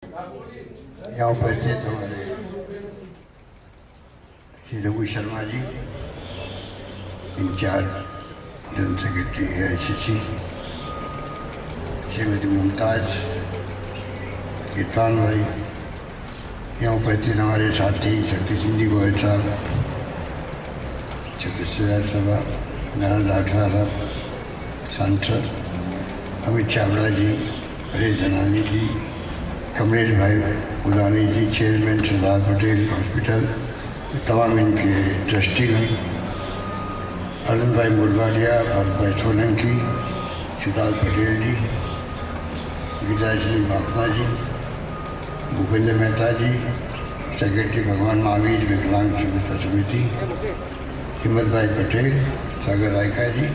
यहाँ उपस्थित हमारे Shri Raghu Sharma ji, in-charge general secretary AICC, Shrimati Mumtaz, Irfan भाई, यहाँ उपस्थित हमारे साथी शक्ति सिंह जी गोयल साहब, सदस्य राज्यसभा नारायण राठवा साहब, सांसद अमित चावड़ा जी, परेश धनानी जी, कमलेश भाई उदानी जी, चेयरमैन सरदार पटेल हॉस्पिटल, तमाम इनके ट्रस्टीगण, अरुण भाई मुरवालिया, भरत भाई सोलंकी, सिद्धार्थ पटेल जी, विजय बापना जी, भूपेंद्र मेहता जी, सेक्रेटरी भगवान महावीर विकलांग सुविधा समिति, हिम्मत भाई पटेल, सागर रायका जी,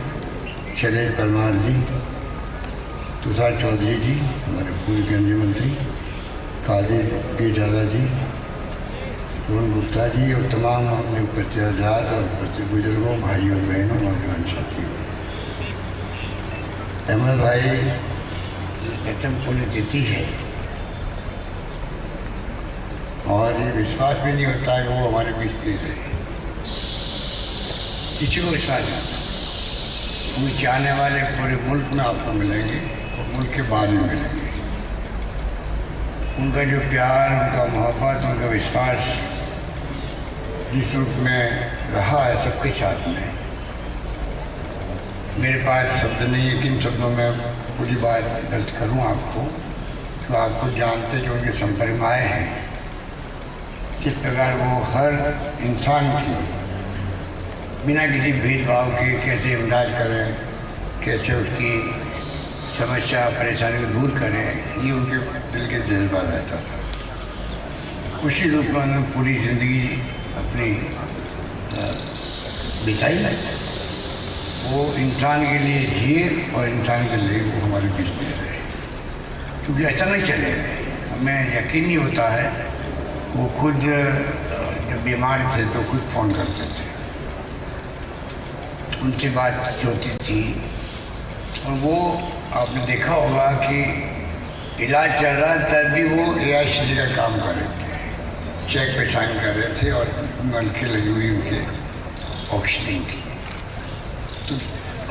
शैलेश परमार जी, तुषार चौधरी जी, हमारे पूर्व केंद्रीय मंत्री, कादिर गिरजादा जी, अरुण गुप्ता जी और तमाम अपने उपस्थित आजाद और उपस्थित बुजुर्गों, भाइयों और बहनों, नौजवान साथियों। अहमद भाई प्रथम पुण्यतिथि है और ये विश्वास भी नहीं होता है कि वो हमारे बीच में रहे। किसी को विश्वास नहीं होता। उन्हें चाहने वाले पूरे मुल्क में आपको मिलेंगे और मुल्क के बाहर में मिलेंगे। उनका जो प्यार, उनका मोहब्बत, उनका विश्वास जिस रूप में रहा है सबके साथ में, मेरे पास शब्द नहीं है किन शब्दों में पूरी बात दर्ज करूं आपको, तो आपको जानते जो उनके संपर्क में आए हैं किस प्रकार वो हर इंसान की बिना किसी भेदभाव के कैसे इमदाद करें, कैसे उसकी समस्या परेशानी को दूर करें, ये उनके दिल के जज्बा रहता था। उसी रूप में उन्होंने पूरी ज़िंदगी अपनी बिताई। वो इंसान के लिए जिए और इंसान के लिए वो हमारे बीच में रहे, क्योंकि अचानक चले गए। हमें यकीन नहीं होता है। वो खुद जब बीमार थे तो खुद फ़ोन करते थे, उनसे बात होती थी और वो आपने देखा होगा कि इलाज चल रहा तब भी वो AICC का काम कर रहे थे, चेक पे साइन कर रहे थे और नलके लगी हुई उनके ऑक्सीजन की। तो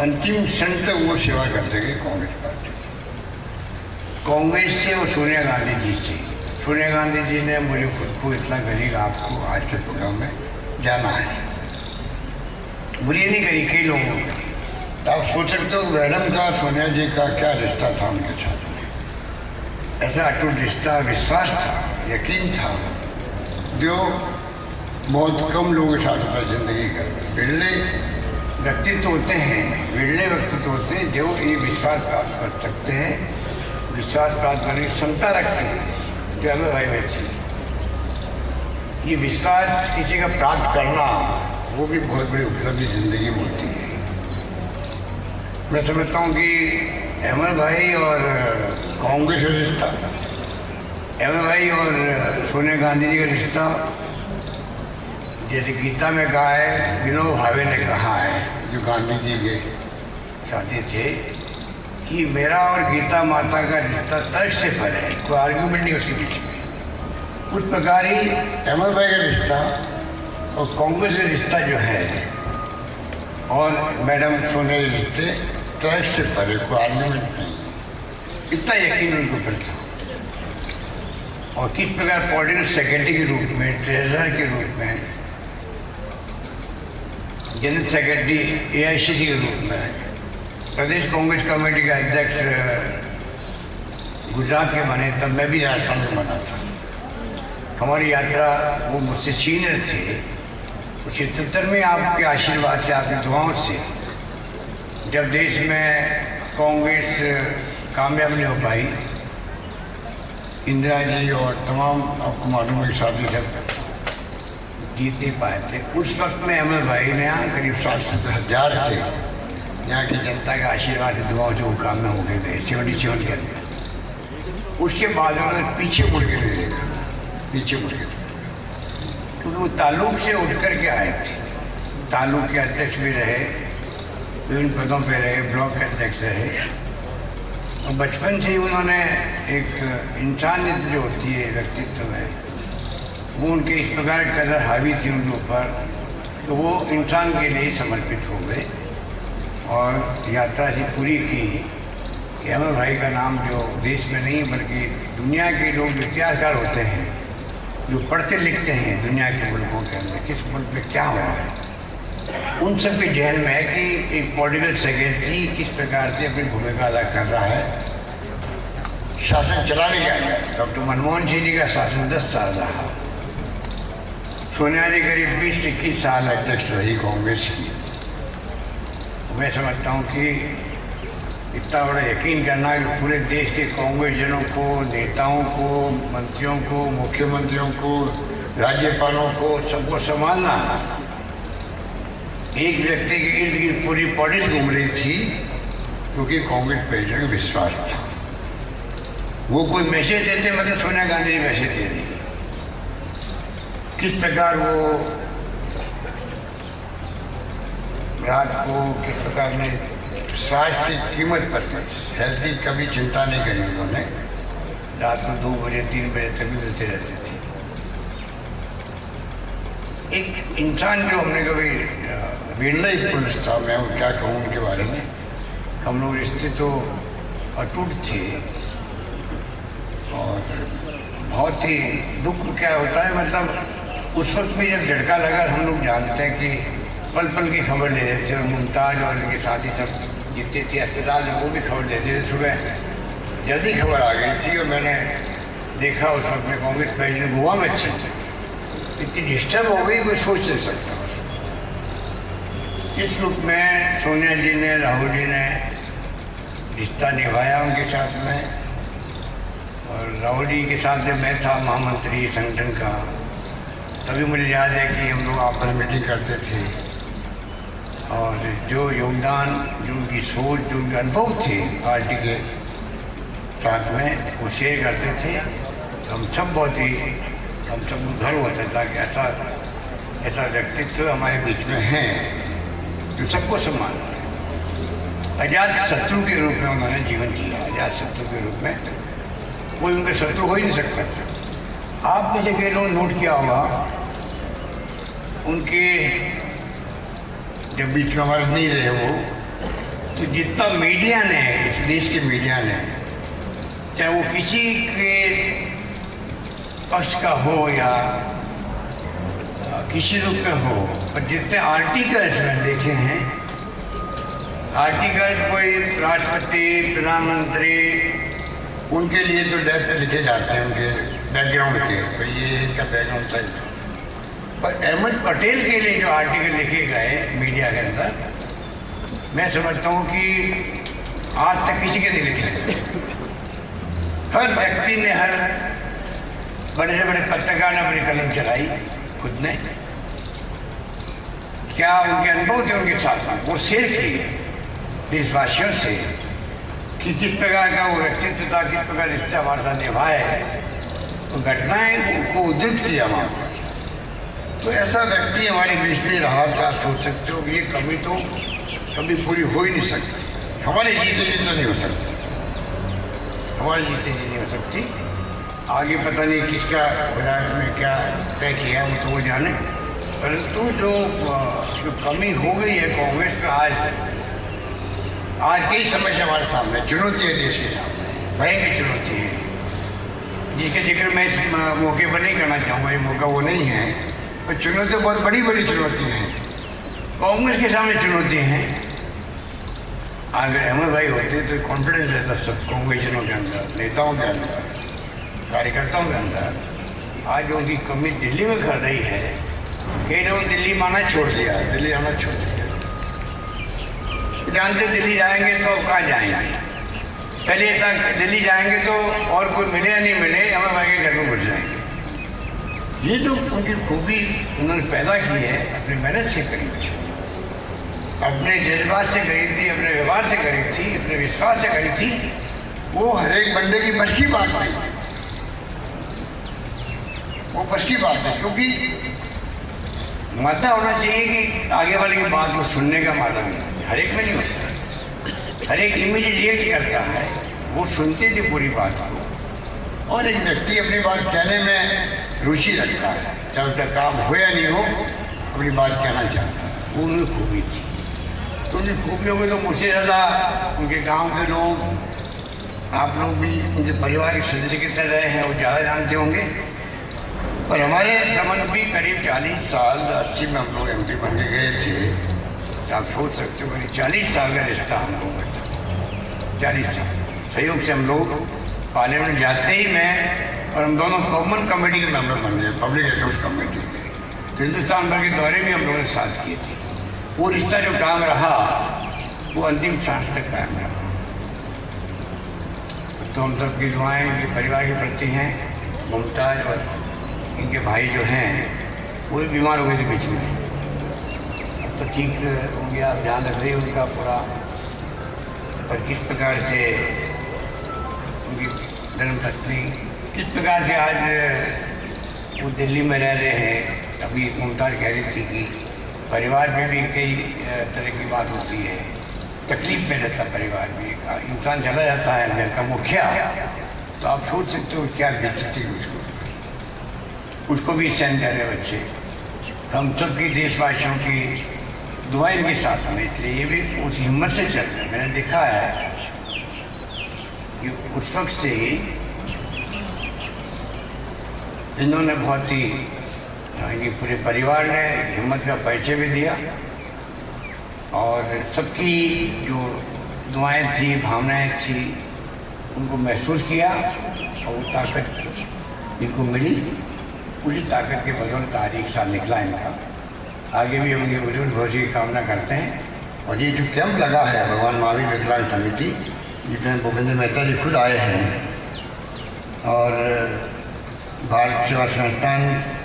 अंतिम क्षण तक वो सेवा करते गए कांग्रेस पार्टी। कांग्रेस से और सोनिया गांधी जी से। सोनिया गांधी जी ने मुझे खुद को इतना करी आपको आज के प्रोग्राम में जाना है, मुझे नहीं करी, कई लोगों को। तो आप सोच सकते हो मैडम का सोनिया जी का क्या रिश्ता था उनके साथ में। ऐसा अटूट रिश्ता, विश्वास था, यकीन था जो बहुत कम लोगों के साथ होता जिंदगी का। बिरले व्यक्तित्व होते हैं, बिरले व्यक्तित्व होते हैं जो ये विश्वास प्राप्त कर सकते हैं, विश्वास प्राप्त करने की क्षमता रखते हैं, जो हमें भाई में थी। ये विश्वास किसी का प्राप्त करना वो भी बहुत बड़ी उपलब्धि जिंदगी में होती है। मैं समझता हूँ कि अहमद भाई और कांग्रेस का रिश्ता, अहमद भाई और सोनिया गांधी जी का रिश्ता, जैसे गीता में कहा है, विनोबा भावे ने कहा है, जो गांधी जी के साथी थे, कि मेरा और गीता माता का रिश्ता तर्क से पर है, कोई आर्ग्यूमेंट नहीं उसके बीच में। उस प्रकार ही अहमद भाई का रिश्ता और कांग्रेस का रिश्ता जो है और मैडम सोनिया के रिश्ते तर्क से परे, कोई आर्ग्यूमेंट नहीं, इतना यकीन उनको पर था। और किस प्रकार पॉलिटिकल सेक्रेटरी के रूप में, ट्रेजरर के रूप में, जनरल सेक्रेटरी AICC के रूप में, प्रदेश कांग्रेस कमेटी का अध्यक्ष गुजरात के बने, तब मैं भी राजस्थान में बना था। हमारी यात्रा, वो मुझसे सीनियर थे, 77 में आपके आशीर्वाद से, आपकी दुआओं से, जब देश में कांग्रेस कामयाब नहीं हो पाई, इंदिरा जी और तमाम आपको मालूम है साथी सब जीत नहीं पाए थे, उस वक्त में अहमद भाई ने यहाँ करीब 60-70 थे, यहाँ की जनता के आशीर्वाद से, दुआओं से वो कामयाब हो गए 77 के अंदर। उसके बाद उन्होंने पीछे मुड़ के नहीं देखा, पीछे मुड़ के, क्योंकि वो ताल्लुक से उठ कर के आए थे। ताल्लुक के अध्यक्ष भी रहे, विभिन्न पदों पे रहे, ब्लॉक के अध्यक्ष रहे, और बचपन से ही उन्होंने एक इंसानियत जो होती है व्यक्तित्व में, वो उनके इस प्रकार कदर हावी थी उनके ऊपर, तो वो इंसान के लिए समर्पित हो गए और यात्रा से पूरी की कि अमर भाई का नाम जो देश में नहीं बल्कि दुनिया के लोग जो इतिहासकार होते हैं, जो पढ़ते लिखते हैं दुनिया के मुल्कों के अंदर किस मुल्क में क्या हो रहा है, उन सब के जहन में है कि एक पॉलिटिकल सेक्रेटरी किस प्रकार से अपनी भूमिका अदा कर रहा है शासन चलाने के अंदर। डॉक्टर मनमोहन सिंह जी का शासन 10 साल रहा, सोनिया जी करीब 20-21 साल अध्यक्ष रही कांग्रेस की। मैं समझता हूँ कि इतना बड़ा यकीन करना कि पूरे देश के कांग्रेसजनों को, नेताओं को, मंत्रियों को, मुख्यमंत्रियों को, राज्यपालों को, सबको संभालना, एक व्यक्ति के इर्द गिर्द पूरी पॉलिटिक्स घूम रही थी क्योंकि कांग्रेस प्रेसिडेंट का विश्वास था। वो कोई मैसेज देते मतलब सोनिया गांधी ने मैसेज दे दी। किस प्रकार वो रात को किस प्रकार ने स्वास्थ्य की कीमत पर हेल्थ की कभी चिंता नहीं करी उन्होंने। रात को 2 बजे 3 बजे तक भी मिलते रहते थे। एक इंसान जो हमने कभी बिरला ही पुरुष था, मैं क्या कहूँ उनके बारे में। हम लोग रिश्ते तो अटूट थे और बहुत ही दुख क्या होता है, मतलब उस वक्त भी जब झटका लगा हम लोग जानते हैं कि पल पल की खबर ले रहे थे। और मुमताज़ और उनके साथी सब जितने थे अस्पताल में वो भी खबर लेते थे। सुबह जल्दी खबर आ गई थी और मैंने देखा उस वक्त में कांग्रेस प्रेसिडेंट गोवा में थी। इतनी डिस्टर्ब हो गई कोई सोच नहीं सकता। इस रूप में सोनिया जी ने, राहुल जी ने रिश्ता निभाया उनके साथ में। और राहुल जी के साथ जब मैं था महामंत्री संगठन का, तभी मुझे याद है कि हम लोग आपस में मीटिंग करते थे और जो योगदान, जो उनकी सोच, जो उनके अनुभव थे पार्टी के साथ में, वो शेयर करते थे। तो हम सब बहुत ही, हम सब गर्व होता था कि ऐसा व्यक्तित्व हमारे बीच में है जो सबको सम्मान है। अजात शत्रु के रूप में उन्होंने जीवन जिया। अजात शत्रु के रूप में कोई उनके शत्रु हो ही नहीं सकता। आप में से कई लोग नोट किया होगा, उनके जब बीच में हमारे नहीं रहे वो, तो जितना मीडिया ने, इस देश के मीडिया ने, चाहे वो किसी के पक्ष का हो या किसी रूप में हो, पर जितने आर्टिकल्स मैंने देखे हैं, आर्टिकल्स कोई राष्ट्रपति, प्रधानमंत्री, उनके लिए तो डेप्थ लिखे जाते हैं उनके बैकग्राउंड के, भाई ये इनका बैकग्राउंड था। पर अहमद पटेल के लिए जो आर्टिकल लिखे गए मीडिया के अंदर, मैं समझता हूँ कि आज तक किसी के नहीं लिखे। हर व्यक्ति ने, हर बड़े से बड़े पत्रकार ने अपनी कलम चलाई खुद ने। क्या उनके अनुभव थे उनके साथ में, वो शेयर किए देशवासियों से कि किस प्रकार का वो व्यक्तित्व था, किस प्रकार रिश्ते हमारे साथ निभाए, तो घटनाएं को उद्धृत किया वहाँ पर। तो ऐसा व्यक्ति हमारे बीच में रहा, क्या सोच सकते हो कि ये कमी तो कभी पूरी हो ही नहीं सकती। हमारे जीते जी तो नहीं हो सकती, हमारे जीते जी नहीं हो सकती। आगे पता नहीं किसका विधायक में क्या तय किया है, वो तो वो जाने। परंतु जो कमी हो गई है कांग्रेस में, आज कई समस्या हमारे सामने, चुनौती है देश के सामने, भयंकर चुनौती है, जिसके जिक्र मैं इस मौके पर नहीं करना चाहूँगा, ये मौका वो नहीं है। पर चुनौती बहुत बड़ी बड़ी चुनौती हैं कांग्रेस के सामने, चुनौती हैं। अगर अहमद भाई होते तो कॉन्फिडेंस रहता सब कांग्रेसियों के अंदर, नेताओं के अंदर, कार्यकर्ताओं के अंदर। आज उनकी कमी दिल्ली में कर रही है। कई लोगों ने दिल्ली में आना छोड़ दिया, दिल्ली आना छोड़ दिया। जानते दिल्ली जाएंगे तो अब कहाँ जाएंगे, पहले तक दिल्ली जाएंगे तो और कोई मिले या नहीं मिले, अमर भाई के घर में घुस जाएंगे। ये जो उनकी खूबी उन्होंने पैदा की है, अपनी मेहनत से करी थी, अपने जज्बात से करी थी, अपने व्यवहार से करी थी, अपने विश्वास से करी थी, वो हर एक बंदे की बस की बात नहीं, वो बस की बात है। क्योंकि मादा होना चाहिए कि आगे वाले की बात को सुनने का मादा नहीं, हर एक में नहीं होता। हर एक इमीडिएट रिएक्ट करता है, वो सुनते थे पूरी बात को, और एक व्यक्ति अपनी बात कहने में रुचि रखता है, चाहे उसका काम हो या नहीं हो, अपनी बात कहना चाहता है। वो उनकी खूबी थी। तो उनकी खूबियों को तो मुझसे ज़्यादा उनके गांव के लोग, आप लोग भी उनके परिवार के सदस्य की तरह रहे हैं, वो ज़्यादा जानते होंगे। पर हमारे संबंध भी करीब 40 साल 80 में हम लोग MP बन के गए थे। तो आप सोच सकते हो करीब 40 साल का रिश्ता हम लोगों का, 40 साल सहयोग से हम लोग पार्लियामेंट जाते ही मैं और हम दोनों कॉमन कमेटी के मेंबर बन गए, पब्लिक अकाउंट्स कमेटी के। तो हिंदुस्तान भर के दौरे भी हम लोगों ने साथ किए थे। वो रिश्ता जो काम रहा वो अंतिम सांस तक कायम रहा। तो हम सबकी दुआएं इनके परिवार के प्रति हैं। मुमताज़ और इनके भाई जो हैं वो भी बीमार हो गए थे बीच में, अब तो ठीक हो गया। आप ध्यान रख रहे उनका पूरा, पर किस प्रकार से उनकी जन्मस्थली, किस प्रकार से आज वो दिल्ली में रह रहे हैं। अभी मुमताज़ कह रही थी कि परिवार में भी कई तरह की बात होती है, तकलीफ में रहता परिवार में। इंसान चला जाता है घर का मुखिया, तो आप सोच सकते हो क्या बीतती उसको भी सहन कर रहे बच्चे। हम सबकी देशवासियों की दुआएं इनके साथ में, इसलिए ये भी उस हिम्मत से चल रहे हैं। मैंने देखा है कि उस वक्त से ही इन्होंने बहुत ही, ये पूरे परिवार ने हिम्मत का परिचय भी दिया, और सबकी जो दुआएं थी, भावनाएं थी, उनको महसूस किया, और वो ताकत इनको मिली। उसी ताकत के बदौलत आज एक साल निकला इनका। आगे भी हम ये उज्जवल भविष्य की कामना करते हैं। और ये जो कैंप लगा है भगवान महावीर विकलांग समिति, जिसमें भूपेंद्र मेहता जी खुद आए हैं, और भारत सेवा संस्थान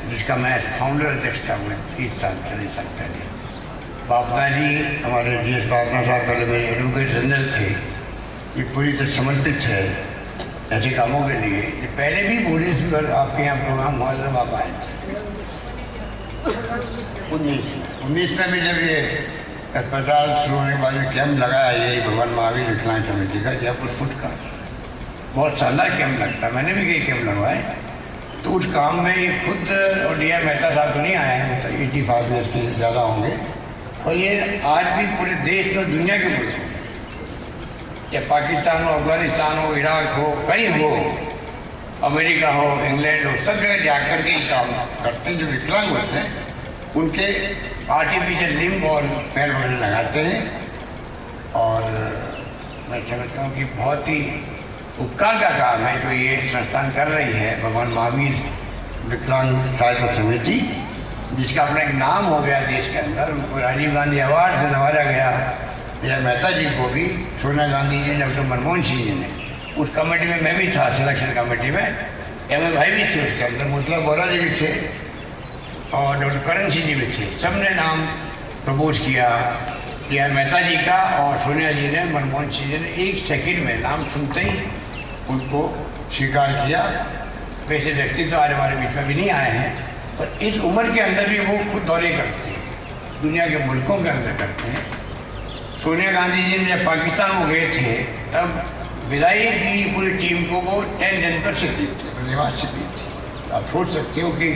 जिसका मैं फाउंडर अध्यक्ष था, वो 30 साल 40 साल पहले। बापना जी, हमारे GS बापना साहब पहले मेरे एडवोकेट जनरल थे। ये पूरी तरह समर्पित है ऐसे कामों के लिए। ये पहले भी पुलिस पर आपके यहाँ प्रोग्राम हुआ जब आप आए थे 19 में भी, जब ये अस्पताल शुरू होने के बाद में कैंप लगाया ये भगवान महावीर विकलांग समिति का, जयपुर फुट का बहुत शानदार कैंप लगता है। मैंने भी कई कैंप लगवाए। तो उस काम में ये खुद, और D.R. मेहता साहब तो नहीं आए हैं, तो 85 ईयर्स के ज़्यादा होंगे, और ये आज भी पूरे देश में, दुनिया के मुल्क, चाहे पाकिस्तान हो, अफगानिस्तान हो, इराक हो, कहीं हो, अमेरिका हो, इंग्लैंड हो, सब जगह जाकर के काम करते हैं। जो विकलांग होते हैं उनके आर्टिफिशियल लिम्ब और पैर वगैरह लगाते हैं। और मैं समझता हूँ कि बहुत ही उपकार का काम है जो ये संस्थान कर रही है, भगवान महावीर विकलांग सहायता समिति, जिसका अपना एक नाम हो गया देश के अंदर। उनको राजीव गांधी अवार्ड से नवाजा गया। D.R. मेहता जी को भी सोनिया गांधी जी, डॉक्टर मनमोहन सिंह जी ने, उस कमेटी में मैं भी था, सिलेक्शन कमेटी में। M.A. भाई भी थे उसके अंदर, मुतला बोरा जी भी थे, और डॉक्टर करण सिंह जी भी थे। सब ने नाम प्रपोज किया D.R. मेहता जी का, और सोनिया जी ने, मनमोहन सिंह जी ने 1 सेकंड में नाम सुनते ही उनको स्वीकार किया। वैसे व्यक्ति तो आज हमारे बीच में भी नहीं आए हैं, पर इस उम्र के अंदर भी वो खुद दौरे करते हैं, दुनिया के मुल्कों के अंदर करते हैं। सोनिया गांधी जी ने जब पाकिस्तान वो गए थे, तब विदाई की पूरी टीम को वो 10 जनवरी से दी थी, धन्यवाद से दी थी। आप सोच सकते हो कि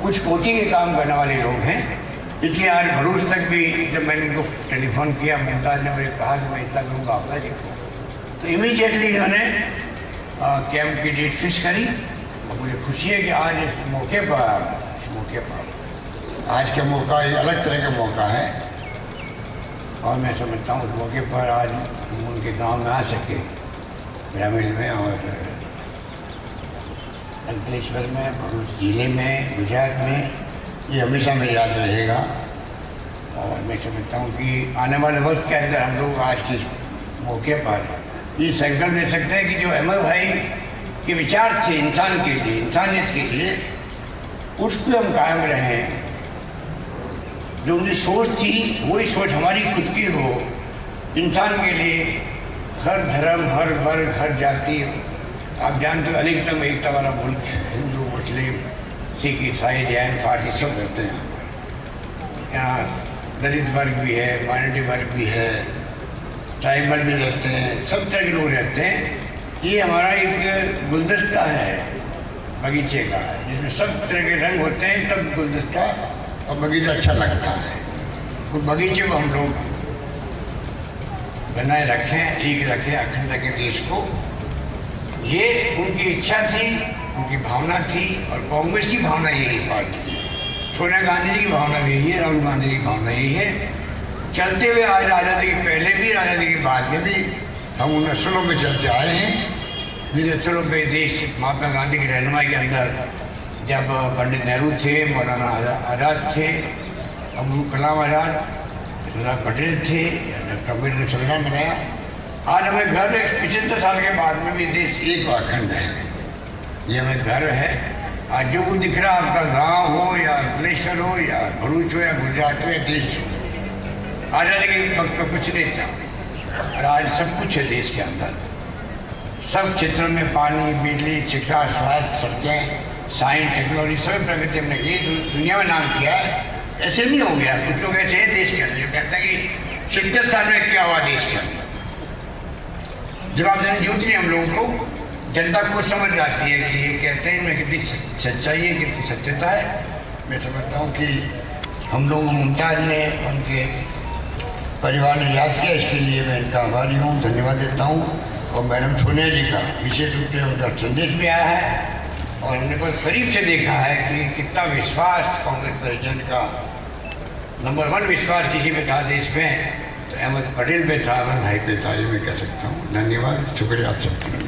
कुछ कोटि के काम करने वाले लोग हैं। इसलिए आज भरूच तक भी जब मैंने इनको टेलीफोन किया, मुमताज़ ने मुझे कहा कि मैं इतना करूँगा आपका जी को, तो इमीडिएटली इन्होंने कैंप की डेट फिक्स करी। और मुझे खुशी है कि आज इस मौके पर आज का मौका एक अलग तरह का मौका है, और मैं समझता हूँ उस मौके पर आज हम उनके गांव में आ सके, ग्रामीण में और अंकलेश्वर में, भरूच जिले में, गुजरात में, ये हमेशा मेरे याद रहेगा। और मैं समझता हूँ कि आने वाले वक्त के अंदर हम लोग आज के मौके पर ये संकल्प ले सकते हैं कि जो अहमद भाई के विचार थे इंसान के लिए, इंसानियत के लिए, उस पर हम कायम रहें। जो उनकी सोच थी वही सोच हमारी खुद की हो, इंसान के लिए, हर धर्म, हर वर्ग, हर जाति। आप जानते हो अधिकतम एकता वाला मुल्क है, हिंदू, मुस्लिम, सिख, ईसाई, जैन, फारसी सब रहते हैं। यहाँ दलित वर्ग भी है, माइनॉरिटी वर्ग भी है, ट्राइबल भी रहते हैं, सब तरह के लोग रहते हैं। ये हमारा एक गुलदस्ता है बगीचे का, जिसमें सब तरह के रंग होते हैं, तब गुलदस्ता और बगीचा अच्छा लगता है। तो बगीचे को हम लोग बनाए रखें, एक रखें, अखंड रखें देश को। ये उनकी इच्छा थी, उनकी भावना थी, और कांग्रेस की भावना यही पार्टी की। सोनिया गांधी जी की भावना भी यही है, राहुल गांधी की भावना यही है। चलते हुए आज आज़ादी के पहले भी, आज़ादी के बाद में भी हम उन असूलों पर चलते आए हैं, जिन असूलों पर देश महात्मा गांधी की रहनुमाई के अंदर जब पंडित नेहरू थे, मौलाना आज़ाद थे, अब्दुल कलाम आज़ाद, सरदार पटेल थे, डॉक्टर अम्बेडकर ने संविधान बनाया। आज हमें गर्व है 75 साल के बाद में भी देश एक अखंड है। ये हमें गर्व है। आज जो कुछ दिख रहा है, आपका गांव हो या अंकलेश्वर हो या भरूच हो या गुजरात हो या देश हो, आज़ादी के वक्त में कुछ नहीं था, और आज सब कुछ है देश के अंदर। सब क्षेत्रों में पानी, बिजली, शिक्षा, स्वास्थ्य, सड़कें, साइंस, टेक्नोलॉजी, सब प्रगति हमने की, दुनिया में नाम किया है। ऐसे नहीं हो गया। कुछ लोग ऐसे हैं देश के अंदर जो कहते हैं कि 70 साल में क्या हुआ देश के अंदर। जवाब देने की जरूरत नहीं हम लोगों को, जनता को समझ जाती है कि ये कहते हैं इनमें कितनी सच्चाई है, कितनी सत्यता है। मैं समझता हूँ कि हम लोग मुमताज़ ने, उनके परिवार ने याद किया, इसके लिए मैं इनका आभारी हूँ, धन्यवाद देता हूँ। और मैडम सोनिया जी का विशेष रूप से उनका संदेश भी आया है, और हमने बहुत करीब से देखा है कि कितना विश्वास कांग्रेस प्रेसिडेंट का नंबर 1 विश्वास किसी पे था देश में, तो अहमद पटेल पे था, अहमद भाई पे था, ये मैं कह सकता हूँ। धन्यवाद, शुक्रिया आप सबका।